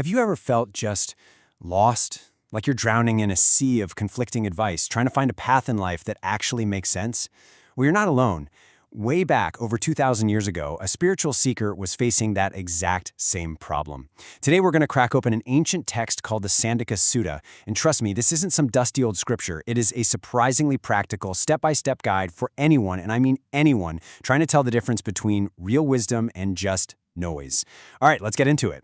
Have you ever felt just lost? Like you're drowning in a sea of conflicting advice, trying to find a path in life that actually makes sense? Well, you're not alone. Way back, over 2,000 years ago, a spiritual seeker was facing that exact same problem. Today, we're going to crack open an ancient text called the Sandakasutta. And trust me, this isn't some dusty old scripture. It is a surprisingly practical, step-by-step guide for anyone, and I mean anyone, trying to tell the difference between real wisdom and just noise. All right, let's get into it.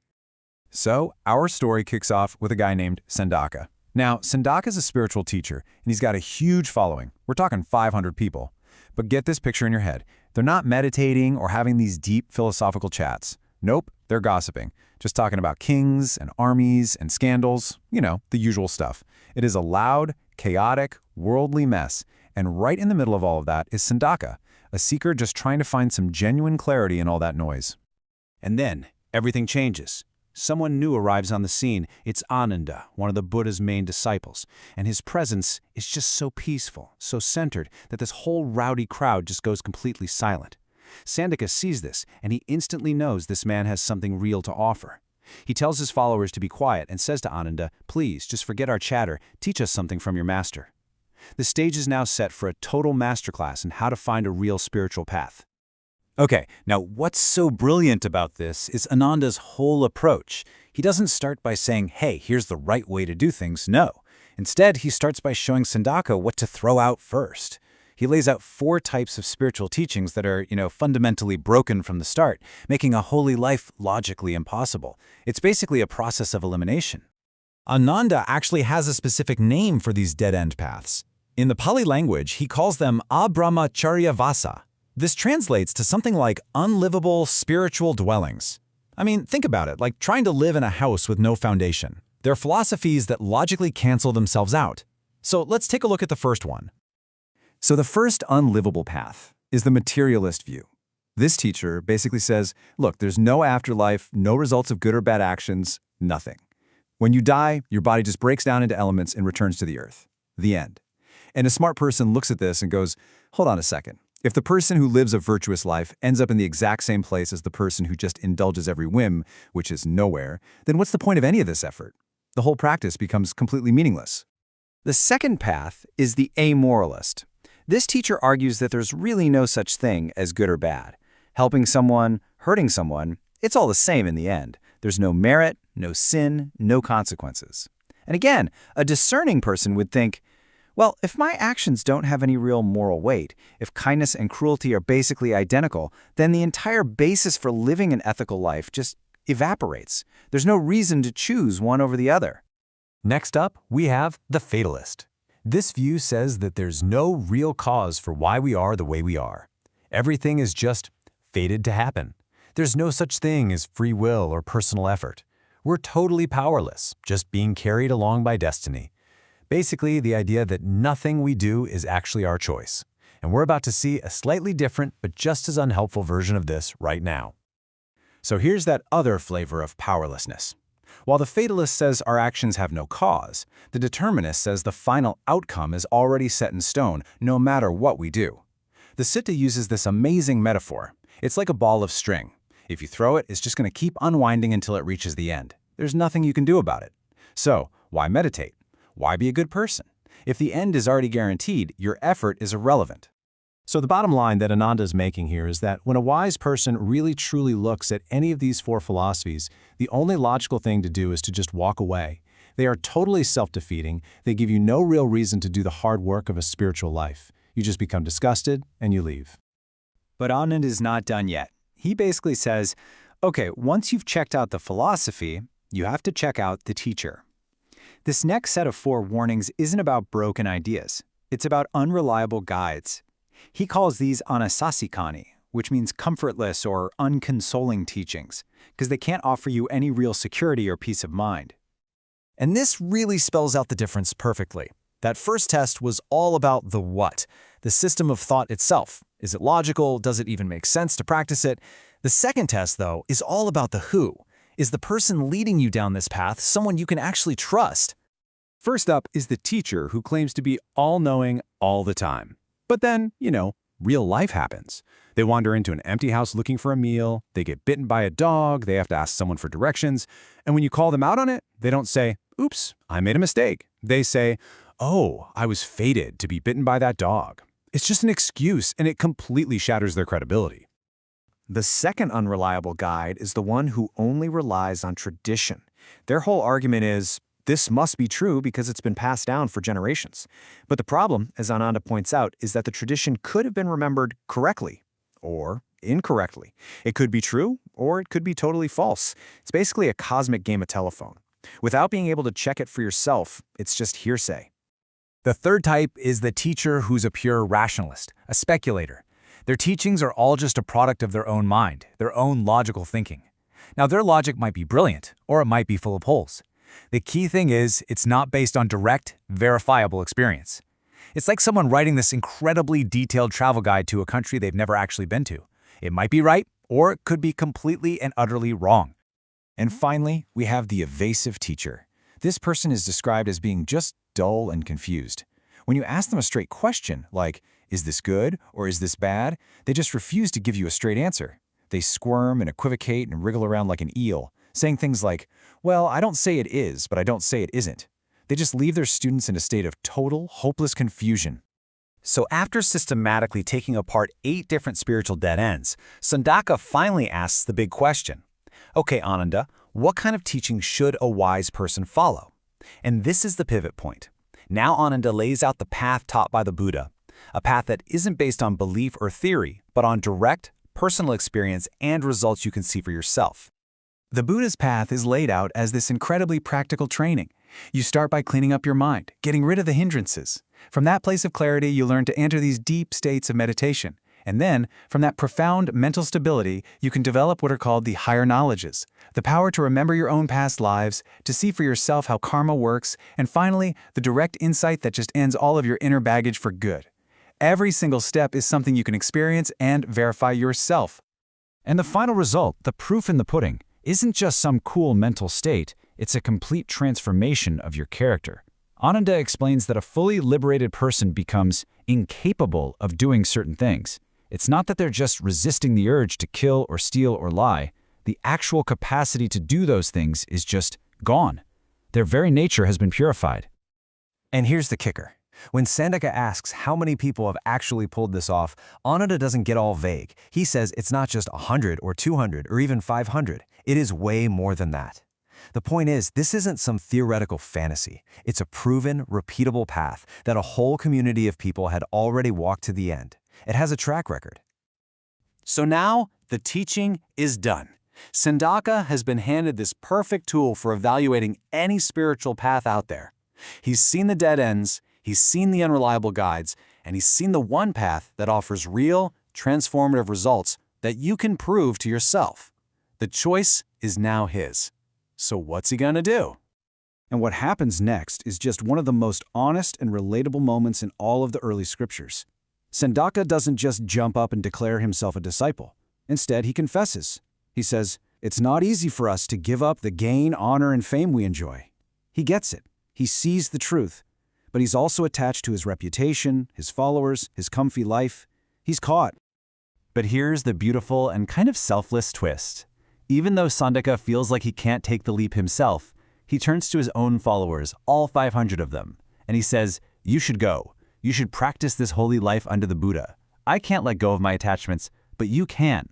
So, our story kicks off with a guy named Sandaka. Now, Sandaka is a spiritual teacher, and he's got a huge following. We're talking 500 people. But get this picture in your head. They're not meditating or having these deep philosophical chats. Nope, they're gossiping. Just talking about kings and armies and scandals. You know, the usual stuff. It is a loud, chaotic, worldly mess. And right in the middle of all of that is Sandaka, a seeker just trying to find some genuine clarity in all that noise. And then, everything changes. Someone new arrives on the scene. It's Ānanda, one of the Buddha's main disciples, and his presence is just so peaceful, so centered, that this whole rowdy crowd just goes completely silent. Sandaka sees this, and he instantly knows this man has something real to offer. He tells his followers to be quiet and says to Ānanda, "Please, just forget our chatter, teach us something from your master." The stage is now set for a total masterclass in how to find a real spiritual path. Okay, now what's so brilliant about this is Ānanda's whole approach. He doesn't start by saying, hey, here's the right way to do things. No. Instead, he starts by showing Sandaka what to throw out first. He lays out 4 types of spiritual teachings that are, fundamentally broken from the start, making a holy life logically impossible. It's basically a process of elimination. Ānanda actually has a specific name for these dead-end paths. In the Pali language, he calls them abrahmacharyavasa. This translates to something like unlivable spiritual dwellings. I mean, think about it, like trying to live in a house with no foundation. They're philosophies that logically cancel themselves out. So let's take a look at the first one. So the first unlivable path is the materialist view. This teacher basically says, look, there's no afterlife, no results of good or bad actions, nothing. When you die, your body just breaks down into elements and returns to the earth. The end. And a smart person looks at this and goes, hold on a second. If the person who lives a virtuous life ends up in the exact same place as the person who just indulges every whim, which is nowhere, then what's the point of any of this effort? The whole practice becomes completely meaningless. The second path is the amoralist. This teacher argues that there's really no such thing as good or bad. Helping someone, hurting someone, it's all the same in the end. There's no merit, no sin, no consequences. And again, a discerning person would think, well, if my actions don't have any real moral weight, if kindness and cruelty are basically identical, then the entire basis for living an ethical life just evaporates. There's no reason to choose one over the other. Next up, we have the fatalist. This view says that there's no real cause for why we are the way we are. Everything is just fated to happen. There's no such thing as free will or personal effort. We're totally powerless, just being carried along by destiny. Basically, the idea that nothing we do is actually our choice. And we're about to see a slightly different but just as unhelpful version of this right now. So here's that other flavor of powerlessness. While the fatalist says our actions have no cause, the determinist says the final outcome is already set in stone, no matter what we do. The Sutta uses this amazing metaphor. It's like a ball of string. If you throw it, it's just going to keep unwinding until it reaches the end. There's nothing you can do about it. So, why meditate? Why be a good person? If the end is already guaranteed, your effort is irrelevant. So the bottom line that Ānanda is making here is that when a wise person really truly looks at any of these 4 philosophies, the only logical thing to do is to just walk away. They are totally self-defeating. They give you no real reason to do the hard work of a spiritual life. You just become disgusted and you leave. But Ānanda is not done yet. He basically says, okay, once you've checked out the philosophy, you have to check out the teacher. This next set of 4 warnings isn't about broken ideas. It's about unreliable guides. He calls these anasasikani, which means comfortless or unconsoling teachings, because they can't offer you any real security or peace of mind. And this really spells out the difference perfectly. That first test was all about the what, the system of thought itself. Is it logical? Does it even make sense to practice it? The second test, though, is all about the who. Is the person leading you down this path someone you can actually trust? First up is the teacher who claims to be all-knowing all the time. But then, real life happens. They wander into an empty house looking for a meal, they get bitten by a dog, they have to ask someone for directions, and when you call them out on it, they don't say, "Oops, I made a mistake." They say, "Oh, I was fated to be bitten by that dog." It's just an excuse, and it completely shatters their credibility. The second unreliable guide is the one who only relies on tradition. Their whole argument is, this must be true because it's been passed down for generations. But the problem, as Ānanda points out, is that the tradition could have been remembered correctly or incorrectly. It could be true or it could be totally false. It's basically a cosmic game of telephone. Without being able to check it for yourself, it's just hearsay. The third type is the teacher who's a pure rationalist, a speculator. Their teachings are all just a product of their own mind, their own logical thinking. Now, their logic might be brilliant, or it might be full of holes. The key thing is, it's not based on direct, verifiable experience. It's like someone writing this incredibly detailed travel guide to a country they've never actually been to. It might be right, or it could be completely and utterly wrong. And finally, we have the evasive teacher. This person is described as being just dull and confused. When you ask them a straight question, like, is this good or is this bad, they just refuse to give you a straight answer. They squirm and equivocate and wriggle around like an eel, saying things like, well, I don't say it is, but I don't say it isn't. They just leave their students in a state of total, hopeless confusion. So after systematically taking apart 8 different spiritual dead ends, Sandaka finally asks the big question. Okay, Ānanda, what kind of teaching should a wise person follow? And this is the pivot point. Now Ānanda lays out the path taught by the Buddha, a path that isn't based on belief or theory, but on direct, personal experience and results you can see for yourself. The Buddha's path is laid out as this incredibly practical training. You start by cleaning up your mind, getting rid of the hindrances. From that place of clarity, you learn to enter these deep states of meditation. And then, from that profound mental stability, you can develop what are called the higher knowledges, the power to remember your own past lives, to see for yourself how karma works, and finally, the direct insight that just ends all of your inner baggage for good. Every single step is something you can experience and verify yourself. And the final result, the proof in the pudding, isn't just some cool mental state, it's a complete transformation of your character. Ānanda explains that a fully liberated person becomes incapable of doing certain things. It's not that they're just resisting the urge to kill or steal or lie. The actual capacity to do those things is just gone. Their very nature has been purified. And here's the kicker. When Sandaka asks how many people have actually pulled this off, Ānanda doesn't get all vague. He says it's not just 100 or 200 or even 500. It is way more than that. The point is, this isn't some theoretical fantasy. It's a proven, repeatable path that a whole community of people had already walked to the end. It has a track record. So now, the teaching is done. Sandaka has been handed this perfect tool for evaluating any spiritual path out there. He's seen the dead ends, he's seen the unreliable guides, and he's seen the one path that offers real, transformative results that you can prove to yourself. The choice is now his. So what's he gonna do? And what happens next is just one of the most honest and relatable moments in all of the early scriptures. Sandaka doesn't just jump up and declare himself a disciple. Instead, he confesses. He says, it's not easy for us to give up the gain, honor, and fame we enjoy. He gets it. He sees the truth. But he's also attached to his reputation, his followers, his comfy life. He's caught. But here's the beautiful and kind of selfless twist. Even though Sandaka feels like he can't take the leap himself, he turns to his own followers, all 500 of them, and he says, you should go. You should practice this holy life under the Buddha. I can't let go of my attachments, but you can.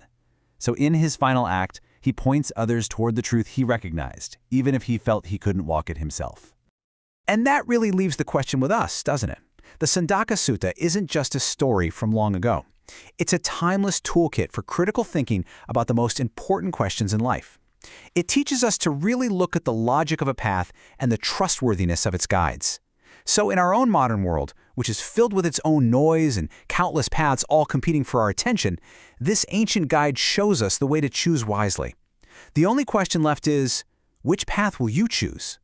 So in his final act, he points others toward the truth he recognized, even if he felt he couldn't walk it himself. And that really leaves the question with us, doesn't it? The Sandakasutta isn't just a story from long ago. It's a timeless toolkit for critical thinking about the most important questions in life. It teaches us to really look at the logic of a path and the trustworthiness of its guides. So in our own modern world, which is filled with its own noise and countless paths all competing for our attention, this ancient guide shows us the way to choose wisely. The only question left is, which path will you choose?